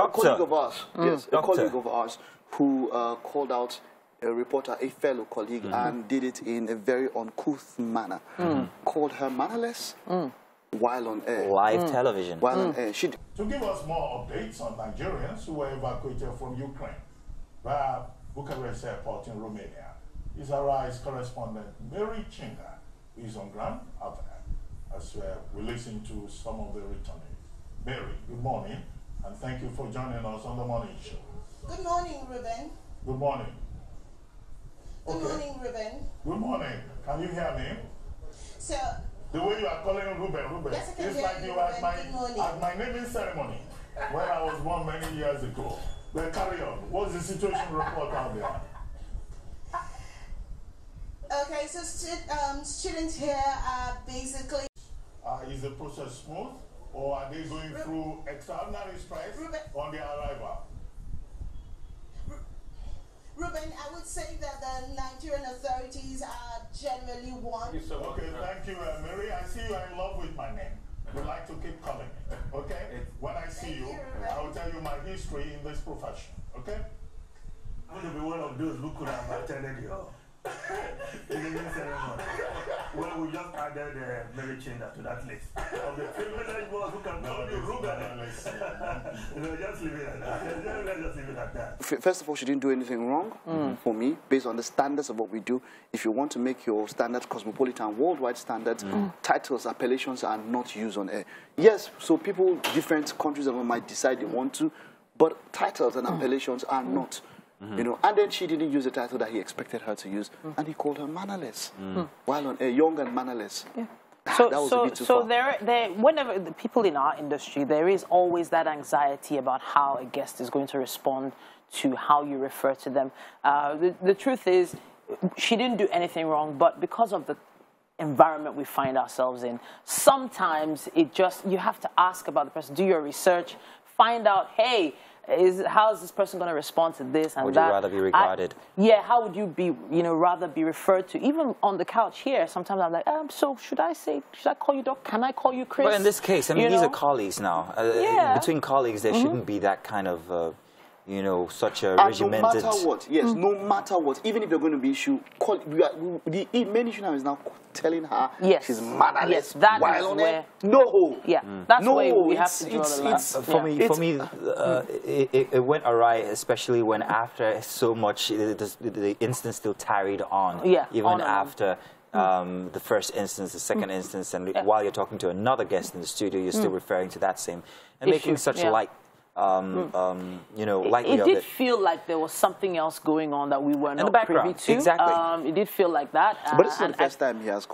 colleague of ours, yes, a colleague of ours who called out a reporter, a fellow colleague, and did it in a very uncouth manner. Called her mannerless while on air. Live television. While on air. To give us more updates on Nigerians who were evacuated from Ukraine via Bucharest Airport in Romania is our correspondent Mary Chinga, who is on ground out there, as we listen to some of the returnees. Mary, good morning, and thank you for joining us on the morning show. Good morning, Reuben. Good morning. Good morning, Reuben. Good morning. Can you hear me? So, the way you are calling Reuben, yes, I can it's hear like you, you at Reuben. my naming ceremony when I was born many years ago. But carry on. What's the situation report out there? Okay, so students here are basically... Is the process smooth, or are they going through extraordinary stress on their arrival? Reuben, I would say that the Nigerian authorities are generally one. Okay, thank you, Mary. I see you are in love with my name. Would like to keep calling me, okay? When I see you, I will tell you my history in this profession, okay? I'm going to be one of those who could have attended your naming ceremony. Well, we just added Mary Chinga to that list of the privileged ones who can call you Reuben. Just leave it at that. Let's just leave it at that. First of all, she didn't do anything wrong for me, based on the standards of what we do. If you want to make your standards cosmopolitan, worldwide standards, titles, appellations are not used on air. Yes, so people, different countries might decide they want to, but titles and appellations are not. You know, and then she didn't use the title that he expected her to use, and he called her mannerless while on air, young and mannerless. So whenever the people in our industry, there is always that anxiety about how a guest is going to respond to how you refer to them. The truth is, she didn't do anything wrong, but because of the environment we find ourselves in, sometimes you have to ask about the person, do your research, find out, hey, how is this person going to respond to this and that? Would you rather be regarded? How would you be, rather be referred to? Even on the couch here, sometimes I'm like, so should I call you Doc? Can I call you Chris? But in this case, I mean, these are colleagues now. Between colleagues, there shouldn't be that kind of, such a regimented... No matter what, no matter what, even if you're going to be issue, the main issue now is now telling her she's mannerless. Yes, that while is on where... No. Yeah, that's where we have to draw the line. For me, it went awry, especially when after so much, the instance still tarried on. Even after the first instance, the second instance, and while you're talking to another guest in the studio, you're still referring to that same, and making such light. It did feel like there was something else going on that we were not privy to. Exactly. It did feel like that. But it's not the first time he has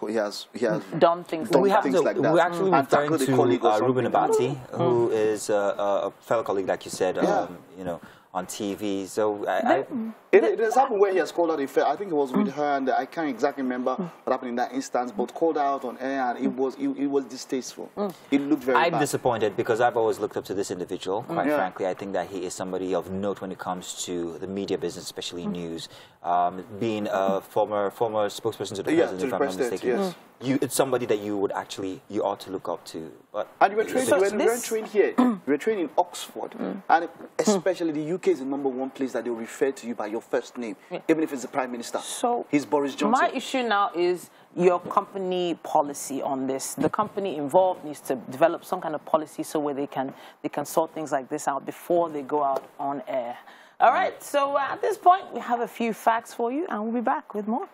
done things like that. We're actually referring to Reuben Abati, who is a fellow colleague, like you said, on TV. So it has happened where he has called out a fair. I think it was with her, and I can't exactly remember what happened in that instance, but called out on air, and it was distasteful. It looked very bad. I'm disappointed because I've always looked up to this individual. Quite frankly, I think that he is somebody of note when it comes to the media business, especially news. Being a former spokesperson to the president, if I'm not mistaken. It's somebody that you ought to look up to. But and you were trained, we weren't trained here. We were trained in Oxford, and especially the UK is the #1 place that they will refer to you by your first name, even if it's the Prime Minister. So he's Boris Johnson. My issue now is your company policy on this. The company involved needs to develop some kind of policy so where they can sort things like this out before they go out on air. All right. So at this point, we have a few facts for you, and we'll be back with more.